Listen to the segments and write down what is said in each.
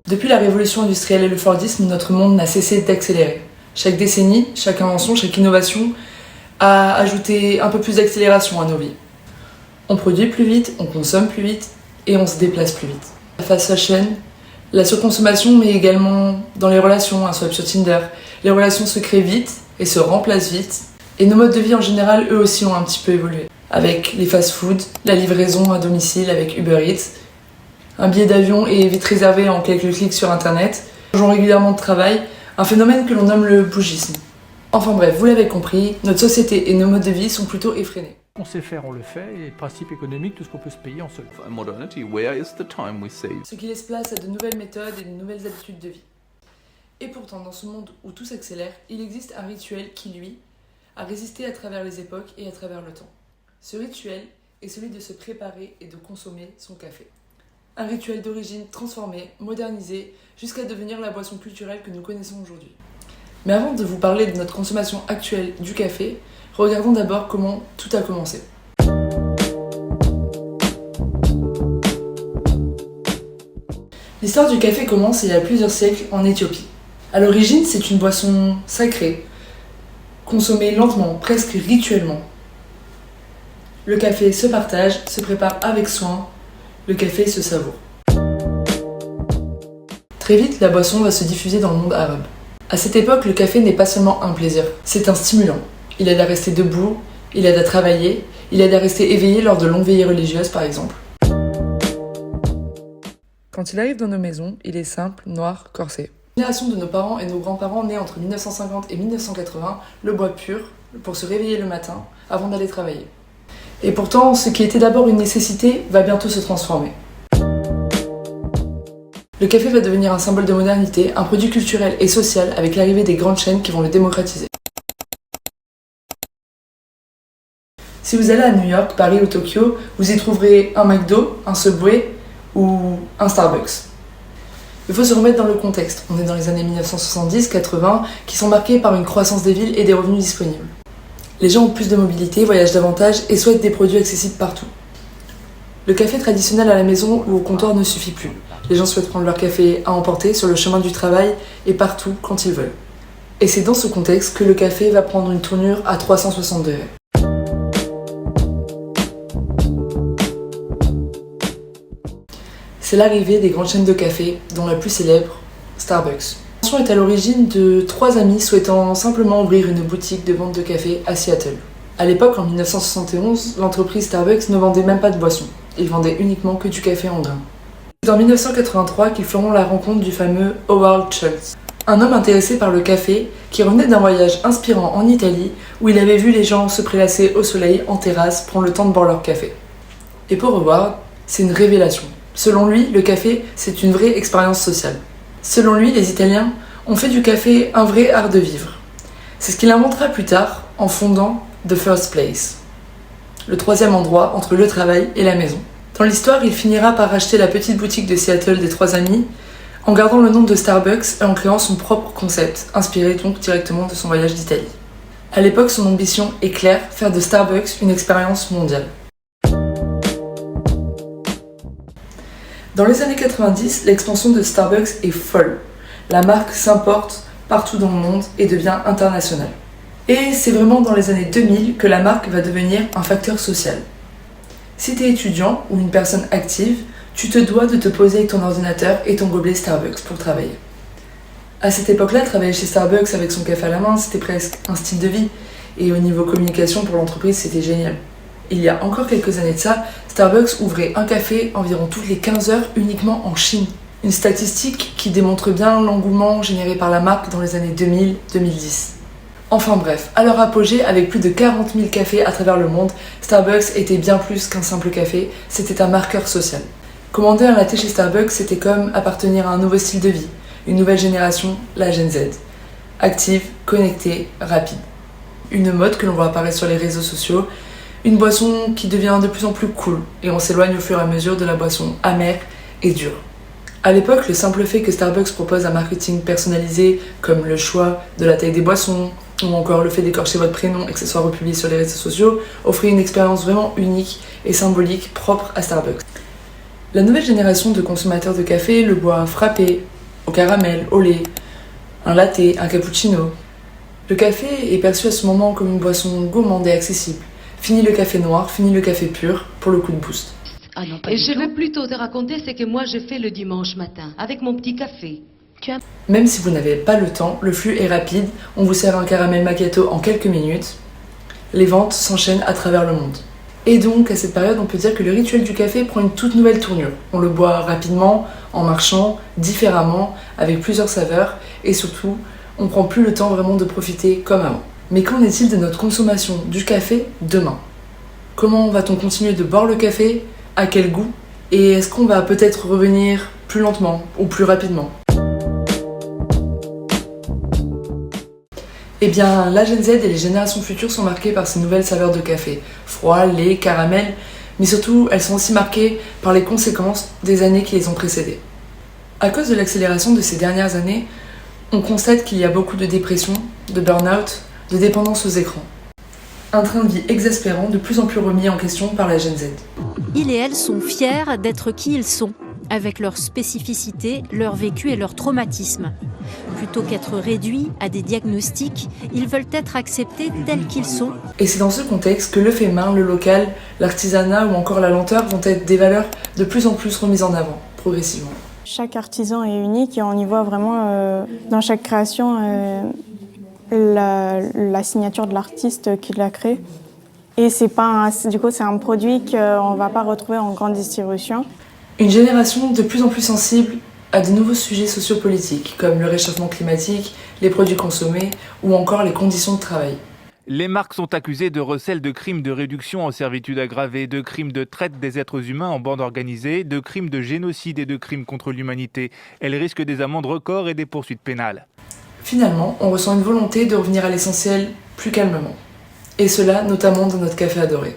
Depuis la révolution industrielle et le Fordisme, notre monde n'a cessé d'accélérer. Chaque décennie, chaque invention, chaque innovation a ajouté un peu plus d'accélération à nos vies. On produit plus vite, on consomme plus vite et on se déplace plus vite. La fast fashion, la surconsommation, mais également dans les relations, un swipe sur Tinder. Les relations se créent vite et se remplacent vite. Et nos modes de vie en général, eux aussi, ont un petit peu évolué. Avec les fast-foods, la livraison à domicile avec Uber Eats, un billet d'avion est vite réservé en quelques clics sur internet, changeons régulièrement de travail, un phénomène que l'on nomme le bougisme. Enfin bref, vous l'avez compris, notre société et nos modes de vie sont plutôt effrénés. On sait faire, on le fait, et principe économique, tout ce qu'on peut se payer en seul. Modernity, where is the time we save? Ce qui laisse place à de nouvelles méthodes et de nouvelles habitudes de vie. Et pourtant, dans ce monde où tout s'accélère, il existe un rituel qui, lui, a résisté à travers les époques et à travers le temps. Ce rituel est celui de se préparer et de consommer son café. Un rituel d'origine transformé, modernisé, jusqu'à devenir la boisson culturelle que nous connaissons aujourd'hui. Mais avant de vous parler de notre consommation actuelle du café, regardons d'abord comment tout a commencé. L'histoire du café commence il y a plusieurs siècles en Éthiopie. À l'origine, c'est une boisson sacrée, consommée lentement, presque rituellement. Le café se partage, se prépare avec soin, le café se savoure. Très vite, la boisson va se diffuser dans le monde arabe. À cette époque, le café n'est pas seulement un plaisir, c'est un stimulant. Il aide à rester debout, il aide à travailler, il aide à rester éveillé lors de longues veillées religieuses par exemple. Quand il arrive dans nos maisons, il est simple, noir, corsé. La génération de nos parents et nos grands-parents nés entre 1950 et 1980 le boit pur pour se réveiller le matin avant d'aller travailler. Et pourtant, ce qui était d'abord une nécessité va bientôt se transformer. Le café va devenir un symbole de modernité, un produit culturel et social avec l'arrivée des grandes chaînes qui vont le démocratiser. Si vous allez à New York, Paris ou Tokyo, vous y trouverez un McDo, un Subway ou un Starbucks. Il faut se remettre dans le contexte. On est dans les années 1970-80 qui sont marquées par une croissance des villes et des revenus disponibles. Les gens ont plus de mobilité, voyagent davantage et souhaitent des produits accessibles partout. Le café traditionnel à la maison ou au comptoir ne suffit plus. Les gens souhaitent prendre leur café à emporter sur le chemin du travail et partout quand ils veulent. Et c'est dans ce contexte que le café va prendre une tournure à 360 degrés. C'est l'arrivée des grandes chaînes de café, dont la plus célèbre, Starbucks. L'invention est à l'origine de 3 amis souhaitant simplement ouvrir une boutique de vente de café à Seattle. À l'époque, en 1971, l'entreprise Starbucks ne vendait même pas de boisson. Ils vendaient uniquement que du café en grains. C'est en 1983 qu'ils feront la rencontre du fameux Howard Schultz, un homme intéressé par le café qui revenait d'un voyage inspirant en Italie où il avait vu les gens se prélasser au soleil en terrasse prendre le temps de boire leur café. Et pour Howard, c'est une révélation. Selon lui, le café, c'est une vraie expérience sociale. Selon lui, les Italiens ont fait du café un vrai art de vivre. C'est ce qu'il inventera plus tard en fondant The First Place, le 3e endroit entre le travail et la maison. Dans l'histoire, il finira par racheter la petite boutique de Seattle des 3 amis en gardant le nom de Starbucks et en créant son propre concept, inspiré donc directement de son voyage d'Italie. À l'époque, son ambition est claire, faire de Starbucks une expérience mondiale. Dans les années 90, l'expansion de Starbucks est folle. La marque s'importe partout dans le monde et devient internationale. Et c'est vraiment dans les années 2000 que la marque va devenir un facteur social. Si tu es étudiant ou une personne active, tu te dois de te poser avec ton ordinateur et ton gobelet Starbucks pour travailler. À cette époque-là, travailler chez Starbucks avec son café à la main, c'était presque un style de vie. Et au niveau communication pour l'entreprise, c'était génial. Il y a encore quelques années de ça, Starbucks ouvrait un café environ toutes les 15 heures uniquement en Chine. Une statistique qui démontre bien l'engouement généré par la marque dans les années 2000-2010. Enfin bref, à leur apogée, avec plus de 40 000 cafés à travers le monde, Starbucks était bien plus qu'un simple café, c'était un marqueur social. Commander un latte chez Starbucks, c'était comme appartenir à un nouveau style de vie, une nouvelle génération, la Gen Z. Active, connectée, rapide. Une mode que l'on voit apparaître sur les réseaux sociaux, une boisson qui devient de plus en plus cool, et on s'éloigne au fur et à mesure de la boisson amère et dure. À l'époque, le simple fait que Starbucks propose un marketing personnalisé, comme le choix de la taille des boissons, ou encore le fait d'écorcher votre prénom et que ce soit republié sur les réseaux sociaux, offrait une expérience vraiment unique et symbolique propre à Starbucks. La nouvelle génération de consommateurs de café le boit frappé, au caramel, au lait, un latte, un cappuccino. Le café est perçu à ce moment comme une boisson gourmande et accessible. Fini le café noir, fini le café pur pour le coup de boost. Ah non, pas Et du je tout. vais plutôt te raconter ce que moi je fais le dimanche matin, avec mon petit café. Même si vous n'avez pas le temps, le flux est rapide, on vous sert un caramel macchiato en quelques minutes. Les ventes s'enchaînent à travers le monde. Et donc, à cette période, on peut dire que le rituel du café prend une toute nouvelle tournure. On le boit rapidement, en marchant, différemment, avec plusieurs saveurs, et surtout, on prend plus le temps vraiment de profiter comme avant. Mais qu'en est-il de notre consommation du café demain ? Comment va-t-on continuer de boire le café ? À quel goût ? Et est-ce qu'on va peut-être revenir plus lentement ou plus rapidement ? Eh bien, la Gen Z et les générations futures sont marquées par ces nouvelles saveurs de café. Froid, lait, caramel, mais surtout, elles sont aussi marquées par les conséquences des années qui les ont précédées. À cause de l'accélération de ces dernières années, on constate qu'il y a beaucoup de dépression, de burn-out, de dépendance aux écrans. Un train de vie exaspérant, de plus en plus remis en question par la Gen Z. Ils et elles sont fiers d'être qui ils sont, avec leurs spécificités, leur vécu et leur traumatisme. Plutôt qu'être réduits à des diagnostics, ils veulent être acceptés tels qu'ils sont. Et c'est dans ce contexte que le fait main, le local, l'artisanat ou encore la lenteur vont être des valeurs de plus en plus remises en avant, progressivement. Chaque artisan est unique et on y voit vraiment dans chaque création la signature de l'artiste qui l'a créé. Et c'est un produit qu'on ne va pas retrouver en grande distribution. Une génération de plus en plus sensible à de nouveaux sujets sociopolitiques, comme le réchauffement climatique, les produits consommés ou encore les conditions de travail. Les marques sont accusées de recel de crimes de réduction en servitude aggravée, de crimes de traite des êtres humains en bande organisée, de crimes de génocide et de crimes contre l'humanité. Elles risquent des amendes records et des poursuites pénales. Finalement, on ressent une volonté de revenir à l'essentiel plus calmement. Et cela notamment dans notre café adoré.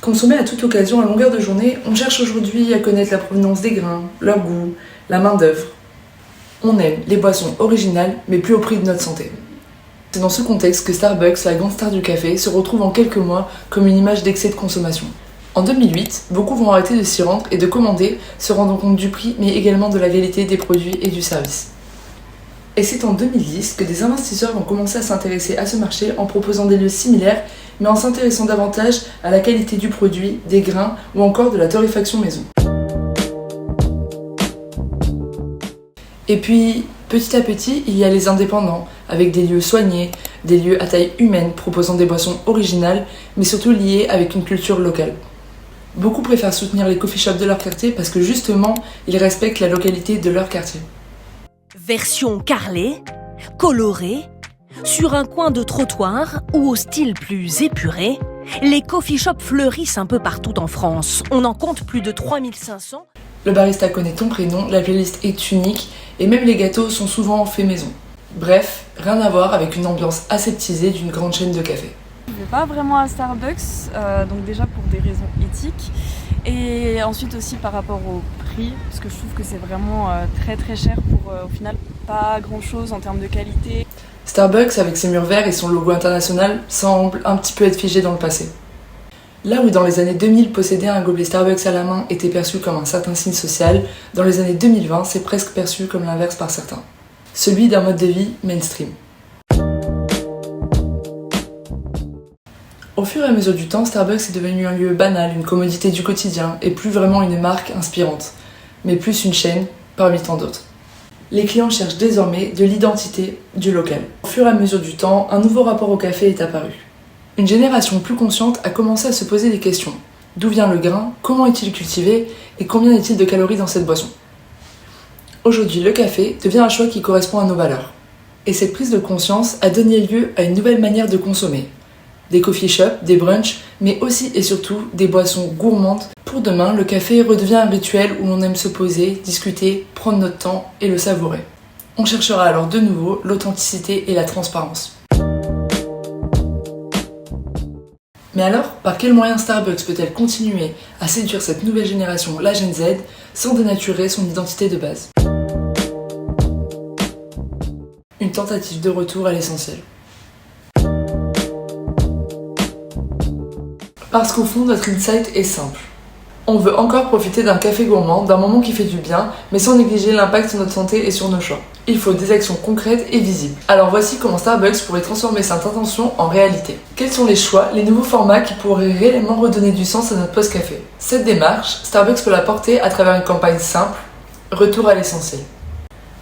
Consommé à toute occasion à longueur de journée, on cherche aujourd'hui à connaître la provenance des grains, leur goût, la main-d'œuvre. On aime les boissons originales, mais plus au prix de notre santé. C'est dans ce contexte que Starbucks, la grande star du café, se retrouve en quelques mois comme une image d'excès de consommation. En 2008, beaucoup vont arrêter de s'y rendre et de commander, se rendant compte du prix, mais également de la qualité des produits et du service. Et c'est en 2010 que des investisseurs vont commencer à s'intéresser à ce marché en proposant des lieux similaires, mais en s'intéressant davantage à la qualité du produit, des grains ou encore de la torréfaction maison. Et puis, petit à petit, il y a les indépendants, avec des lieux soignés, des lieux à taille humaine proposant des boissons originales, mais surtout liées avec une culture locale. Beaucoup préfèrent soutenir les coffee shops de leur quartier parce que justement, ils respectent la localité de leur quartier. Version carrelée, colorée, sur un coin de trottoir ou au style plus épuré, les coffee shops fleurissent un peu partout en France. On en compte plus de 3500. Le barista connaît ton prénom, la playlist est unique et même les gâteaux sont souvent faits maison. Bref, rien à voir avec une ambiance aseptisée d'une grande chaîne de café. Je ne vais pas vraiment à Starbucks, donc déjà pour des raisons éthiques et ensuite aussi par rapport au prix, parce que je trouve que c'est vraiment très très cher pour au final pas grand chose en termes de qualité. Starbucks, avec ses murs verts et son logo international, semble un petit peu être figé dans le passé. Là où dans les années 2000, posséder un gobelet Starbucks à la main était perçu comme un certain signe social, dans les années 2020, c'est presque perçu comme l'inverse par certains. Celui d'un mode de vie mainstream. Au fur et à mesure du temps, Starbucks est devenu un lieu banal, une commodité du quotidien, et plus vraiment une marque inspirante, mais plus une chaîne parmi tant d'autres. Les clients cherchent désormais de l'identité du local. Au fur et à mesure du temps, un nouveau rapport au café est apparu. Une génération plus consciente a commencé à se poser des questions. D'où vient le grain ? Comment est-il cultivé ? Et combien est-il de calories dans cette boisson ? Aujourd'hui, le café devient un choix qui correspond à nos valeurs. Et cette prise de conscience a donné lieu à une nouvelle manière de consommer. Des coffee shops, des brunchs, mais aussi et surtout des boissons gourmandes. Pour demain, le café redevient un rituel où l'on aime se poser, discuter, prendre notre temps et le savourer. On cherchera alors de nouveau l'authenticité et la transparence. Mais alors, par quels moyens Starbucks peut-elle continuer à séduire cette nouvelle génération, la Gen Z, sans dénaturer son identité de base ? Une tentative de retour à l'essentiel. Parce qu'au fond, notre insight est simple. On veut encore profiter d'un café gourmand, d'un moment qui fait du bien, mais sans négliger l'impact sur notre santé et sur nos choix. Il faut des actions concrètes et visibles. Alors voici comment Starbucks pourrait transformer cette intention en réalité. Quels sont les choix, les nouveaux formats qui pourraient réellement redonner du sens à notre pause café? Cette démarche, Starbucks peut la porter à travers une campagne simple, retour à l'essentiel.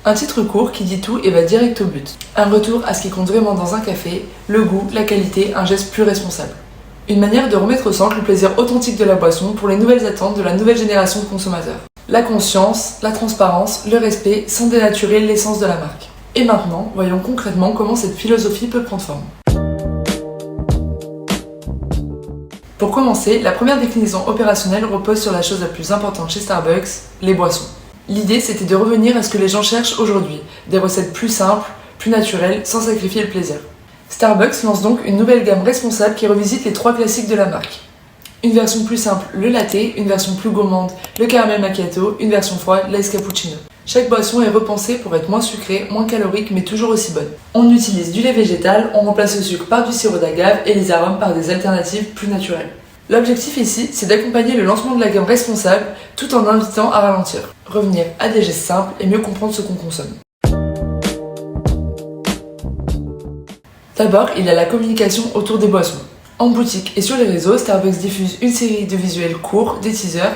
Un titre court qui dit tout et va direct au but. Un retour à ce qui compte vraiment dans un café, le goût, la qualité, un geste plus responsable. Une manière de remettre au centre le plaisir authentique de la boisson pour les nouvelles attentes de la nouvelle génération de consommateurs. La conscience, la transparence, le respect sans dénaturer l'essence de la marque. Et maintenant, voyons concrètement comment cette philosophie peut prendre forme. Pour commencer, la première déclinaison opérationnelle repose sur la chose la plus importante chez Starbucks, les boissons. L'idée, c'était de revenir à ce que les gens cherchent aujourd'hui, des recettes plus simples, plus naturelles, sans sacrifier le plaisir. Starbucks lance donc une nouvelle gamme responsable qui revisite les 3 classiques de la marque. Une version plus simple, le latte, une version plus gourmande, le caramel macchiato, une version froide, l'ice cappuccino. Chaque boisson est repensée pour être moins sucrée, moins calorique, mais toujours aussi bonne. On utilise du lait végétal, on remplace le sucre par du sirop d'agave et les arômes par des alternatives plus naturelles. L'objectif ici, c'est d'accompagner le lancement de la gamme responsable tout en invitant à ralentir, revenir à des gestes simples et mieux comprendre ce qu'on consomme. D'abord, il y a la communication autour des boissons. En boutique et sur les réseaux, Starbucks diffuse une série de visuels courts, des teasers,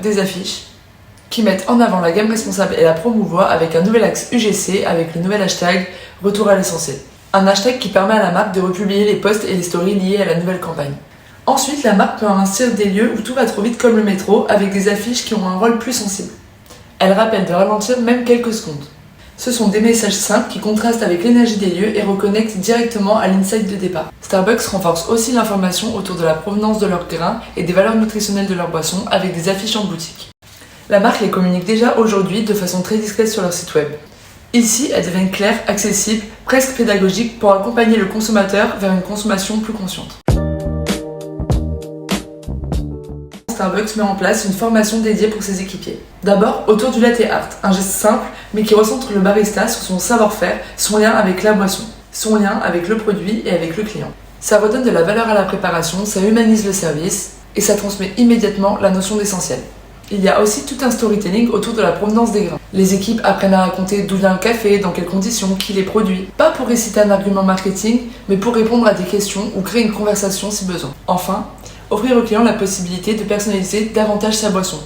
des affiches qui mettent en avant la gamme responsable et la promouvoient avec un nouvel axe UGC avec le nouvel hashtag Retour à l'essentiel. Un hashtag qui permet à la marque de republier les posts et les stories liés à la nouvelle campagne. Ensuite, la marque peut investir des lieux où tout va trop vite comme le métro avec des affiches qui ont un rôle plus sensible. Elle rappelle de ralentir même quelques secondes. Ce sont des messages simples qui contrastent avec l'énergie des lieux et reconnectent directement à l'insight de départ. Starbucks renforce aussi l'information autour de la provenance de leurs grains et des valeurs nutritionnelles de leurs boissons avec des affiches en boutique. La marque les communique déjà aujourd'hui de façon très discrète sur leur site web. Ici, elles deviennent claires, accessibles, presque pédagogiques pour accompagner le consommateur vers une consommation plus consciente. Starbucks met en place une formation dédiée pour ses équipiers. D'abord, autour du latte art, un geste simple mais qui recentre le barista sur son savoir-faire, son lien avec la boisson, son lien avec le produit et avec le client. Ça redonne de la valeur à la préparation, ça humanise le service et ça transmet immédiatement la notion d'essentiel. Il y a aussi tout un storytelling autour de la provenance des grains. Les équipes apprennent à raconter d'où vient le café, dans quelles conditions, qui les produit. Pas pour réciter un argument marketing, mais pour répondre à des questions ou créer une conversation si besoin. Enfin, offrir au client la possibilité de personnaliser davantage sa boisson,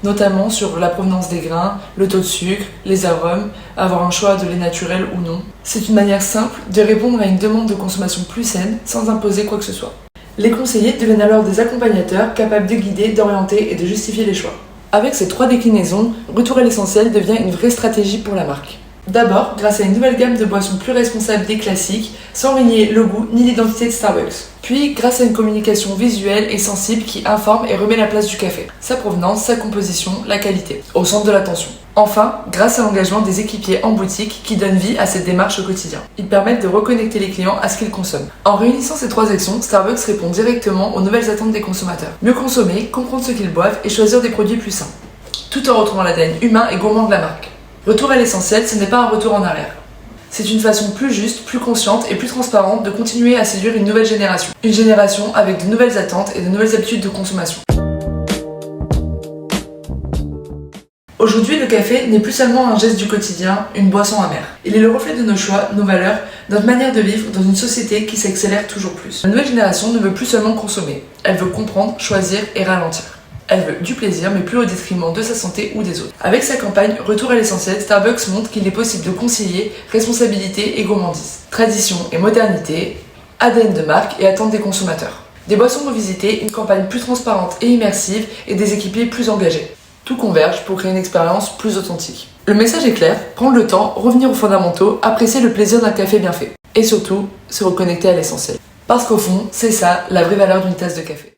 notamment sur la provenance des grains, le taux de sucre, les arômes, avoir un choix de lait naturel ou non. C'est une manière simple de répondre à une demande de consommation plus saine sans imposer quoi que ce soit. Les conseillers deviennent alors des accompagnateurs capables de guider, d'orienter et de justifier les choix. Avec ces 3 déclinaisons, Retour à l'essentiel devient une vraie stratégie pour la marque. D'abord, grâce à une nouvelle gamme de boissons plus responsables des classiques, sans renier le goût ni l'identité de Starbucks. Puis, grâce à une communication visuelle et sensible qui informe et remet la place du café, sa provenance, sa composition, la qualité, au centre de l'attention. Enfin, grâce à l'engagement des équipiers en boutique qui donnent vie à cette démarche au quotidien. Ils permettent de reconnecter les clients à ce qu'ils consomment. En réunissant ces 3 actions, Starbucks répond directement aux nouvelles attentes des consommateurs. Mieux consommer, comprendre ce qu'ils boivent et choisir des produits plus sains. Tout en retrouvant l'ADN humain et gourmand de la marque. Retour à l'essentiel, ce n'est pas un retour en arrière. C'est une façon plus juste, plus consciente et plus transparente de continuer à séduire une nouvelle génération. Une génération avec de nouvelles attentes et de nouvelles habitudes de consommation. Aujourd'hui, le café n'est plus seulement un geste du quotidien, une boisson amère. Il est le reflet de nos choix, nos valeurs, notre manière de vivre dans une société qui s'accélère toujours plus. La nouvelle génération ne veut plus seulement consommer, elle veut comprendre, choisir et ralentir. Elle veut du plaisir, mais plus au détriment de sa santé ou des autres. Avec sa campagne Retour à l'essentiel, Starbucks montre qu'il est possible de concilier responsabilité et gourmandise, tradition et modernité, ADN de marque et attentes des consommateurs. Des boissons revisitées, une campagne plus transparente et immersive et des équipiers plus engagés. Tout converge pour créer une expérience plus authentique. Le message est clair, prendre le temps, revenir aux fondamentaux, apprécier le plaisir d'un café bien fait. Et surtout, se reconnecter à l'essentiel. Parce qu'au fond, c'est ça la vraie valeur d'une tasse de café.